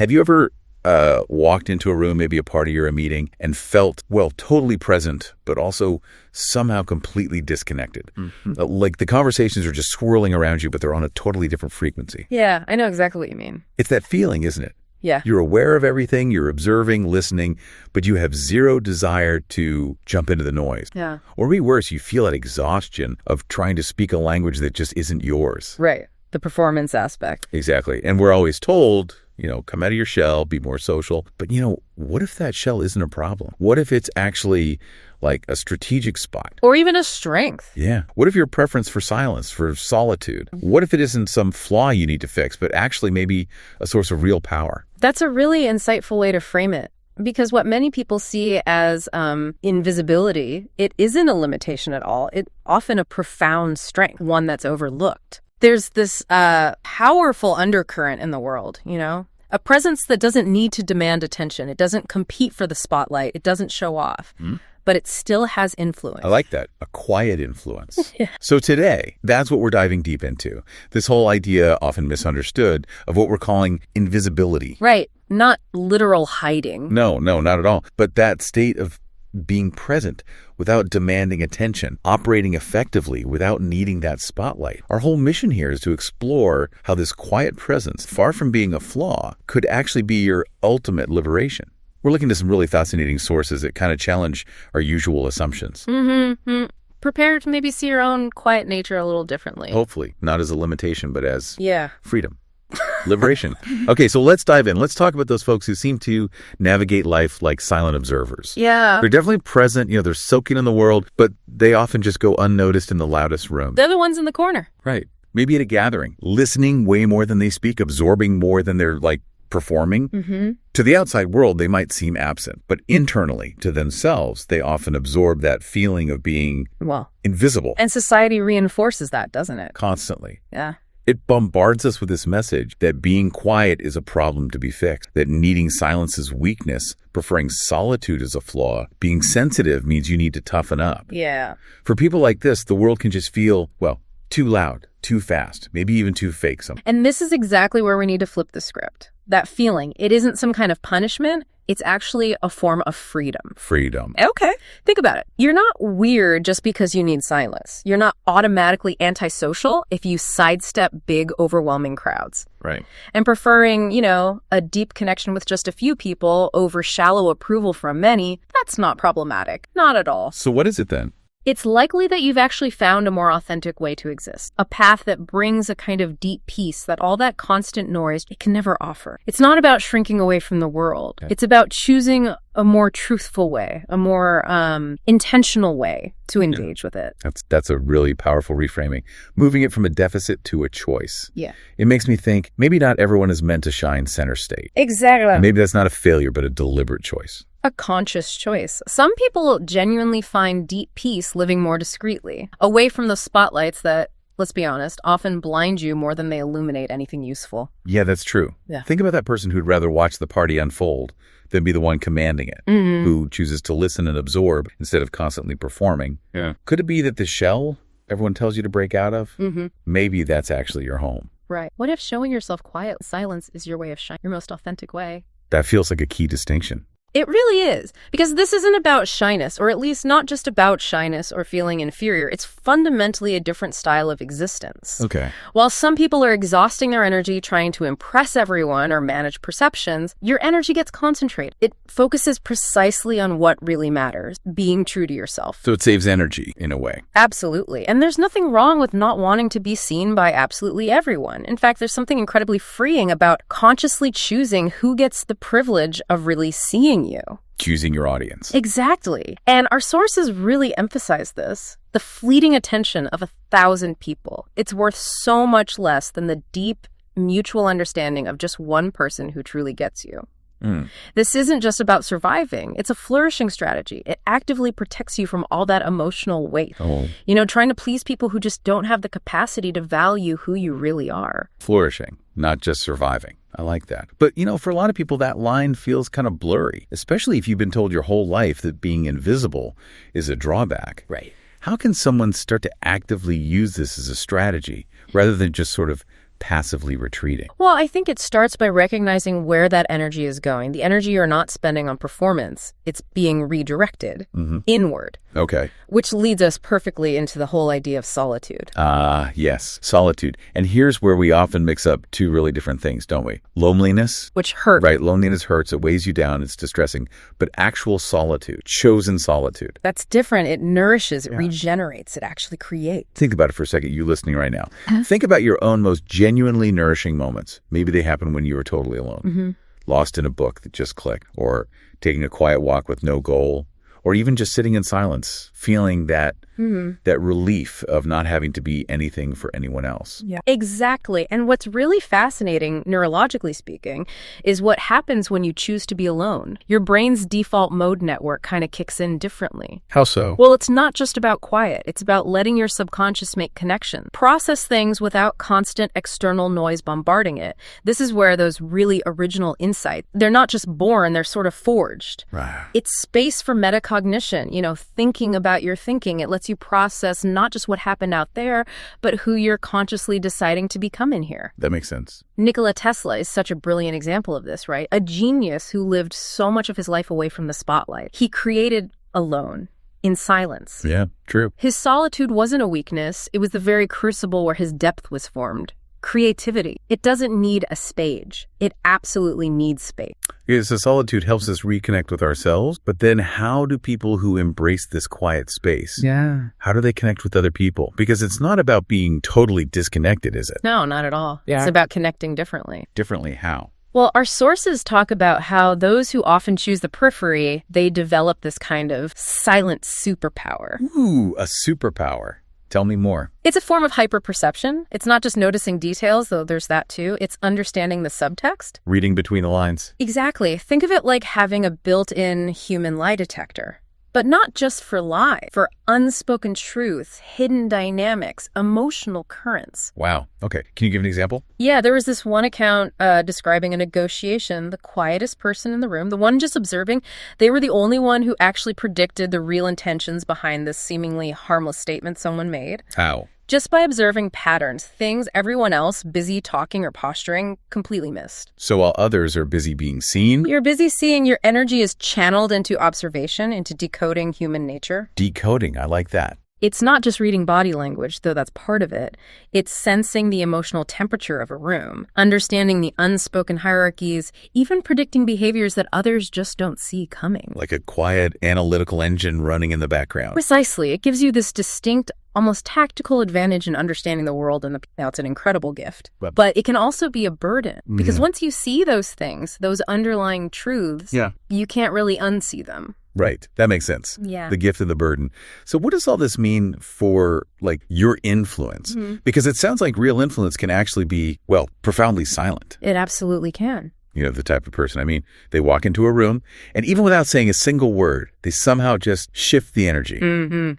Have you ever walked into a room, maybe a party or a meeting, and felt, well, totally present, but also somehow completely disconnected? Like the conversations are just swirling around you, but they're on a totally different frequency. Yeah, I know exactly what you mean. It's that feeling, isn't it? Yeah. You're aware of everything, you're observing, listening, but you have zero desire to jump into the noise. Yeah. Or maybe worse, you feel that exhaustion of trying to speak a language that just isn't yours. Right. The performance aspect. Exactly. And we're always told, come out of your shell, be more social. But, what if that shell isn't a problem? What if it's actually like a strategic spot? Or even a strength. Yeah. What if your preference for silence, for solitude? What if it isn't some flaw you need to fix, but actually maybe a source of real power? That's a really insightful way to frame it. Because what many people see as invisibility, it isn't a limitation at all. It's often a profound strength, one that's overlooked. There's this powerful undercurrent in the world, a presence that doesn't need to demand attention. It doesn't compete for the spotlight. It doesn't show off, but it still has influence. I like that. A quiet influence. Yeah. So today, that's what we're diving deep into. This whole idea, often misunderstood, of what we're calling invisibility. Right. Not literal hiding. No, not at all. But that state of being present without demanding attention, operating effectively without needing that spotlight. Our whole mission here is to explore how this quiet presence, far from being a flaw, could actually be your ultimate liberation. We're looking to some really fascinating sources that kind of challenge our usual assumptions. Prepare to maybe see your own quiet nature a little differently. Hopefully, not as a limitation, but as freedom. Liberation. Okay, so let's dive in. Let's talk about those folks who seem to navigate life like silent observers. Yeah. They're definitely present, they're soaking in the world, but they often just go unnoticed in the loudest room. They're the ones in the corner. Right. Maybe at a gathering, listening way more than they speak, absorbing more than they're performing. To the outside world, they might seem absent, but internally to themselves, they often absorb that feeling of being invisible. And society reinforces that, doesn't it? Constantly. Yeah. It bombards us with this message that being quiet is a problem to be fixed, that needing silence is weakness, preferring solitude is a flaw, being sensitive means you need to toughen up. Yeah. For people like this, the world can just feel, too loud, too fast, maybe even too fake. And this is exactly where we need to flip the script. That feeling, it isn't some kind of punishment. It's actually a form of freedom. Freedom. Okay. Think about it. You're not weird just because you need silence. You're not automatically antisocial if you sidestep big, overwhelming crowds. Right. And preferring, a deep connection with just a few people over shallow approval from many, that's not problematic. Not at all. So what is it then? It's likely that you've actually found a more authentic way to exist, a path that brings a kind of deep peace that all that constant noise, it can never offer. It's not about shrinking away from the world. Okay. It's about choosing a more truthful way, a more intentional way to engage with it. That's a really powerful reframing. Moving it from a deficit to a choice. Yeah. It makes me think maybe not everyone is meant to shine center stage. Exactly. Maybe that's not a failure, but a deliberate choice. A conscious choice. Some people genuinely find deep peace living more discreetly, away from the spotlights that, let's be honest, often blind you more than they illuminate anything useful. Yeah, that's true. Yeah. Think about that person who'd rather watch the party unfold than be the one commanding it, who chooses to listen and absorb instead of constantly performing. Yeah. Could it be that the shell everyone tells you to break out of, maybe that's actually your home? Right. What if showing yourself quiet silence is your way of shining, your most authentic way? That feels like a key distinction. It really is, because this isn't about shyness, or at least not just about shyness or feeling inferior. It's fundamentally a different style of existence. Okay. While some people are exhausting their energy trying to impress everyone or manage perceptions, your energy gets concentrated. It focuses precisely on what really matters, being true to yourself. So it saves energy in a way. Absolutely. And there's nothing wrong with not wanting to be seen by absolutely everyone. In fact, there's something incredibly freeing about consciously choosing who gets the privilege of really seeing you. Choosing your audience. Exactly. And our sources really emphasize this. The fleeting attention of 1,000 people. It's worth so much less than the deep mutual understanding of just one person who truly gets you. This isn't just about surviving. It's a flourishing strategy. It actively protects you from all that emotional weight. Trying to please people who just don't have the capacity to value who you really are. Flourishing, not just surviving. I like that. But, for a lot of people, that line feels kind of blurry, especially if you've been told your whole life that being invisible is a drawback. Right. How can someone start to actively use this as a strategy rather than just sort of passively retreating? Well, I think it starts by recognizing where that energy is going. The energy you're not spending on performance, it's being redirected inward. Okay. Which leads us perfectly into the whole idea of solitude. Yes, solitude. And here's where we often mix up two really different things, don't we? Loneliness. Which hurts. Right, loneliness hurts, it weighs you down, it's distressing. But actual solitude, chosen solitude. That's different. It nourishes, it regenerates, it actually creates. Think about it for a second, you listening right now. Think about your own most genuinely nourishing moments. Maybe they happen when you were totally alone. Lost in a book that just clicked, or taking a quiet walk with no goal, or even just sitting in silence, feeling that that relief of not having to be anything for anyone else. Yeah, exactly. And what's really fascinating, neurologically speaking, is what happens when you choose to be alone. Your brain's default mode network kind of kicks in differently. How so? Well, it's not just about quiet. It's about letting your subconscious make connections, process things without constant external noise bombarding it. This is where those really original insights, they're not just born, they're sort of forged. Right. It's space for metacognition, thinking about your thinking. It lets you process not just what happened out there, but who you're consciously deciding to become in here. That makes sense. Nikola Tesla is such a brilliant example of this, right? A genius who lived so much of his life away from the spotlight. He created alone, in silence. Yeah, true. His solitude wasn't a weakness. It was the very crucible where his depth was formed. Creativity. It doesn't need a stage. It absolutely needs space. Yeah, so solitude helps us reconnect with ourselves, but then how do people who embrace this quiet space, how do they connect with other people? Because it's not about being totally disconnected, is it? No, not at all. It's about connecting differently. Differently how? Well, our sources talk about how those who often choose the periphery, they develop this kind of silent superpower. Ooh, a superpower. Tell me more. It's a form of hyperperception. It's not just noticing details, though there's that too. It's understanding the subtext. Reading between the lines. Exactly. Think of it like having a built-in human lie detector. But not just for lie, for unspoken truths, hidden dynamics, emotional currents. Wow. Okay. Can you give an example? Yeah, there was this one account describing a negotiation. The quietest person in the room, the one just observing, they were the only one who actually predicted the real intentions behind this seemingly harmless statement someone made. How? Just by observing patterns, things everyone else, busy talking or posturing, completely missed. So while others are busy being seen? You're busy seeing, your energy is channeled into observation, into decoding human nature. Decoding, I like that. It's not just reading body language, though that's part of it. It's sensing the emotional temperature of a room, understanding the unspoken hierarchies, even predicting behaviors that others just don't see coming. Like a quiet analytical engine running in the background. Precisely. It gives you this distinct, almost tactical advantage in understanding the world, and now it's an incredible gift. But it can also be a burden, because once you see those things, those underlying truths, you can't really unsee them. Right. That makes sense. Yeah. The gift and the burden. So what does all this mean for, your influence? Because it sounds like real influence can actually be, profoundly silent. It absolutely can. The type of person. I mean, they walk into a room, and even without saying a single word, they somehow just shift the energy.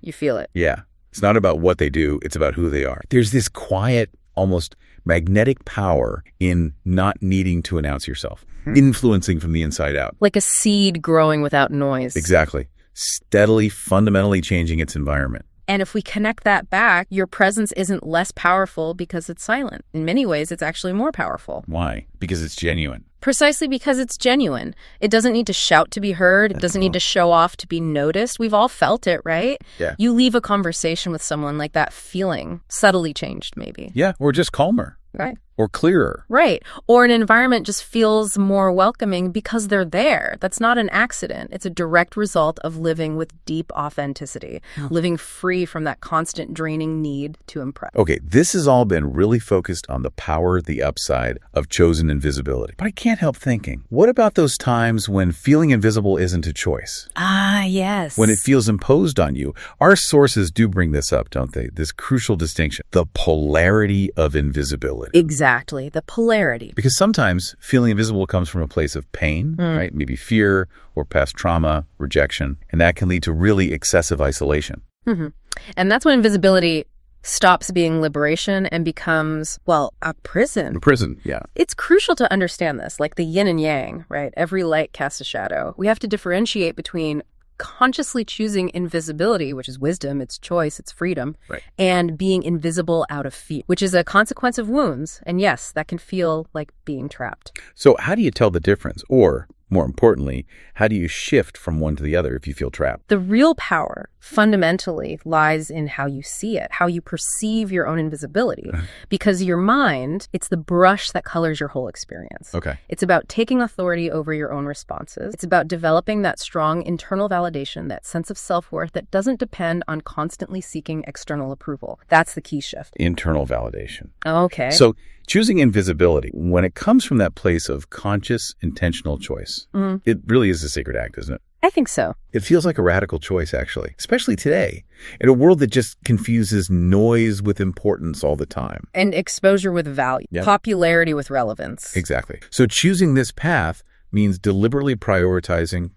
You feel it. Yeah. It's not about what they do. It's about who they are. There's this quiet, almost magnetic power in not needing to announce yourself, influencing from the inside out. Like a seed growing without noise. Exactly. Steadily, fundamentally changing its environment. And if we connect that back, your presence isn't less powerful because it's silent. In many ways, it's actually more powerful. Why? Because it's genuine. Precisely because it's genuine. It doesn't need to shout to be heard. It doesn't need to show off to be noticed. We've all felt it, right? Yeah. You leave a conversation with someone like that feeling subtly changed, maybe. Yeah, or just calmer. Right. Or clearer. Right. Or an environment just feels more welcoming because they're there. That's not an accident. It's a direct result of living with deep authenticity, living free from that constant draining need to impress. Okay, this has all been really focused on the power, the upside of chosen invisibility. But I can't help thinking, what about those times when feeling invisible isn't a choice? Ah, yes. When it feels imposed on you? Our sources do bring this up, don't they? This crucial distinction, the polarity of invisibility. Exactly, the polarity. Because sometimes feeling invisible comes from a place of pain, right? Maybe fear or past trauma, rejection, and that can lead to really excessive isolation. And that's when invisibility stops being liberation and becomes, a prison. A prison, yeah. It's crucial to understand this, like the yin and yang, right? Every light casts a shadow. We have to differentiate between consciously choosing invisibility, which is wisdom, it's choice, it's freedom, Right. and being invisible out of fear, which is a consequence of wounds. And yes, that can feel like being trapped. So how do you tell the difference? Or, more importantly, how do you shift from one to the other if you feel trapped? The real power fundamentally lies in how you see it, how you perceive your own invisibility. Because your mind, it's the brush that colors your whole experience. Okay. It's about taking authority over your own responses. It's about developing that strong internal validation, that sense of self-worth that doesn't depend on constantly seeking external approval. That's the key shift. Internal validation. Okay. So choosing invisibility, when it comes from that place of conscious, intentional choice, it really is a sacred act, isn't it? I think so. It feels like a radical choice, actually, especially today, in a world that just confuses noise with importance all the time. And exposure with value, Yep. popularity with relevance. Exactly. So choosing this path means deliberately prioritizing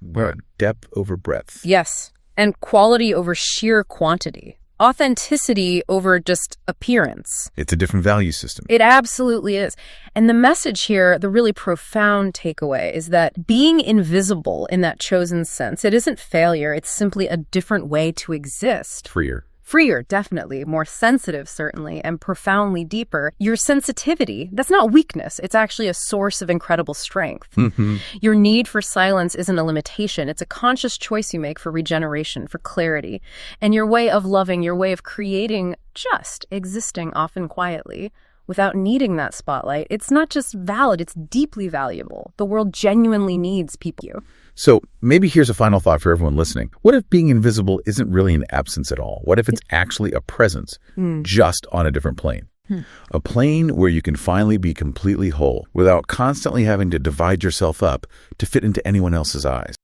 depth over breadth. Yes. And quality over sheer quantity. Authenticity over just appearance. It's a different value system. It absolutely is. And the message here, the really profound takeaway, is that being invisible in that chosen sense, it isn't failure. It's simply a different way to exist. Freer. Freer, definitely. More sensitive, certainly, and profoundly deeper. Your sensitivity, that's not weakness. It's actually a source of incredible strength. Your need for silence isn't a limitation. It's a conscious choice you make for regeneration, for clarity. And your way of loving, your way of creating, just existing, often quietly, without needing that spotlight, it's not just valid, it's deeply valuable. The world genuinely needs people. So maybe here's a final thought for everyone listening. What if being invisible isn't really an absence at all? What if it's actually a presence, just on a different plane? A plane where you can finally be completely whole without constantly having to divide yourself up to fit into anyone else's eyes.